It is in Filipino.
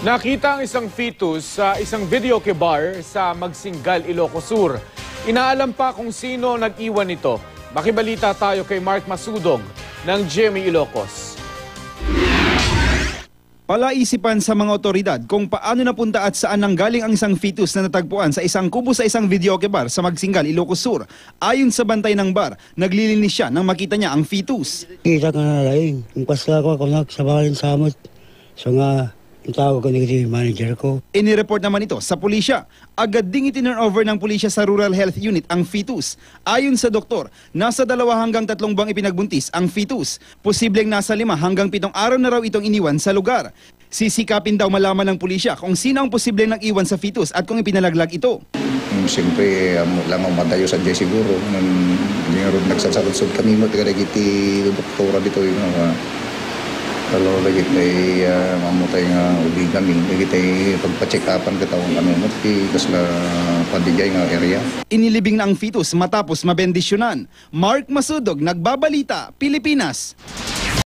Nakita ang isang fetus sa isang videoke bar sa Magsingal, Ilocos Sur. Inaalam pa kung sino nag-iwan nito. Makibalita tayo kay Mark Masudog ng GMA Ilocos. Palaisipan sa mga otoridad kung paano napunta at saan nanggaling ang isang fetus na natagpuan sa isang kubo sa isang videoke bar sa Magsingal, Ilocos Sur. Ayon sa bantay ng bar, naglilinis siya nang makita niya ang fetus. Kita ka na laing. Ang pasla ko sa bakalin sa amot. So nga, ang tawag ko ni manager ko. Inireport naman ito sa pulisya. Agad ding itinurnover ng pulisya sa Rural Health Unit ang fetus. Ayon sa doktor, nasa 2 hanggang 3 buwang ipinagbuntis ang fetus. Posibleng nasa 5 hanggang 7 araw na raw itong iniwan sa lugar. Sisikapin daw malaman ng pulisya kung sino ang posibleng nag-iwan sa fetus at kung ipinalaglag ito. Siyempre, lang ang madayo sa Diyos siguro. Hindi nga rin nagsasarod-sod kami mo. Tiga nagiti doktora dito yung kalau lagi tay mamutay nga ubigan lagi tay pagpa-check-upan katawang mo kasla padigay nga area. Inilibing na ang fetus matapos mabendisyonan. Mark Masudog, Nagbabalita, Pilipinas.